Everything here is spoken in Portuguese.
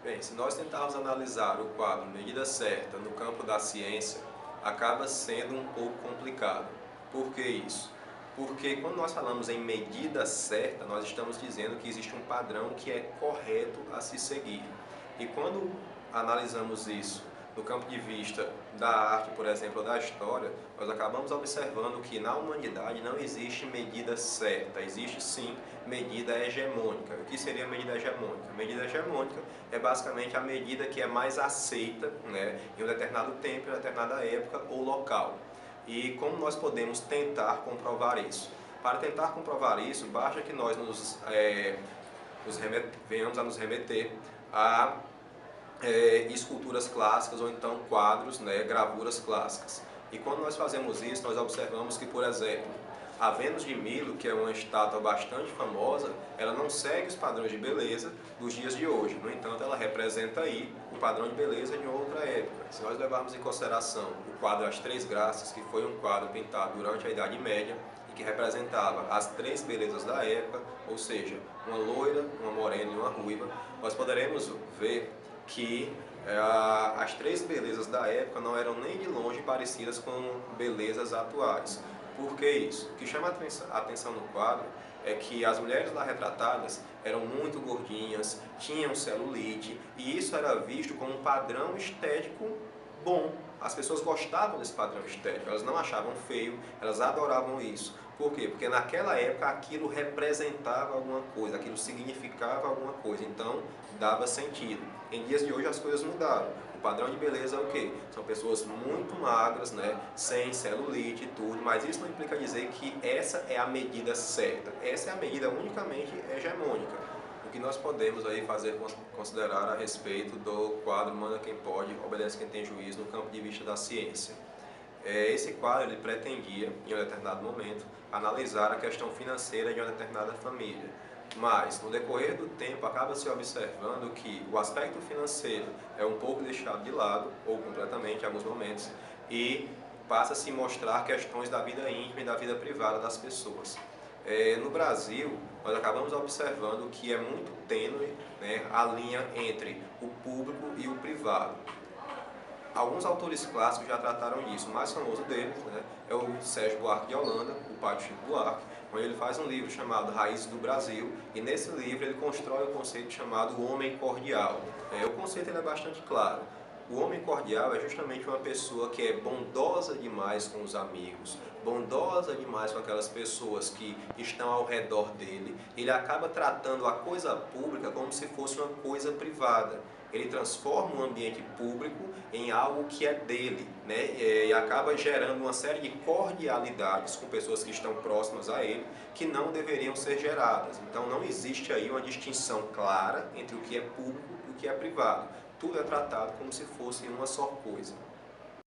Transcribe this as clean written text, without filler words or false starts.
Bem, se nós tentarmos analisar o quadro medida certa no campo da ciência, acaba sendo um pouco complicado. Por que isso? Porque quando nós falamos em medida certa, nós estamos dizendo que existe um padrão que é correto a se seguir. E quando analisamos isso do campo de vista da arte, por exemplo, ou da história, nós acabamos observando que na humanidade não existe medida certa, existe sim medida hegemônica. O que seria a medida hegemônica? A medida hegemônica é basicamente a medida que é mais aceita, né, em um determinado tempo, em uma determinada época ou local. E como nós podemos tentar comprovar isso? Para tentar comprovar isso, basta que nós venhamos a nos remeter a esculturas clássicas ou então quadros, né, gravuras clássicas. E quando nós fazemos isso, nós observamos que, por exemplo, a Vênus de Milo, que é uma estátua bastante famosa, ela não segue os padrões de beleza dos dias de hoje. No entanto, ela representa aí o padrão de beleza de outra época. Se nós levarmos em consideração o quadro As Três Graças, que foi um quadro pintado durante a Idade Média e que representava as três belezas da época, ou seja, uma loira, uma morena e uma ruiva, nós poderemos ver que as três belezas da época não eram nem de longe parecidas com belezas atuais. Por que isso? O que chama a atenção no quadro é que as mulheres lá retratadas eram muito gordinhas, tinham celulite, e isso era visto como um padrão estético bom. As pessoas gostavam desse padrão estético, elas não achavam feio, elas adoravam isso. Por quê? Porque naquela época aquilo representava alguma coisa, aquilo significava alguma coisa, então dava sentido. Em dias de hoje as coisas mudaram. O padrão de beleza é o quê? São pessoas muito magras, né? Sem celulite e tudo, mas isso não implica dizer que essa é a medida certa. Essa é a medida unicamente hegemônica. O que nós podemos aí considerar a respeito do quadro Manda Quem Pode, Obedece Quem Tem Juízo no campo de vista da ciência. Esse quadro ele pretendia, em um determinado momento, analisar a questão financeira de uma determinada família. Mas, no decorrer do tempo, acaba se observando que o aspecto financeiro é um pouco deixado de lado, ou completamente, em alguns momentos, e passa a se mostrar questões da vida íntima e da vida privada das pessoas. No Brasil, nós acabamos observando que é muito tênue, né, a linha entre o público e o privado. Alguns autores clássicos já trataram disso. O mais famoso deles, né, é o Sérgio Buarque de Holanda, o pai do Chico Buarque, onde ele faz um livro chamado Raízes do Brasil, e nesse livro ele constrói um conceito chamado o homem cordial. O conceito ele é bastante claro. O homem cordial é justamente uma pessoa que é bondosa demais com os amigos, bondosa demais com aquelas pessoas que estão ao redor dele. Ele acaba tratando a coisa pública como se fosse uma coisa privada. Ele transforma o ambiente público em algo que é dele, né? E acaba gerando uma série de cordialidades com pessoas que estão próximas a ele, que não deveriam ser geradas. Então não existe aí uma distinção clara entre o que é público e o que é privado. Tudo é tratado como se fosse uma só coisa.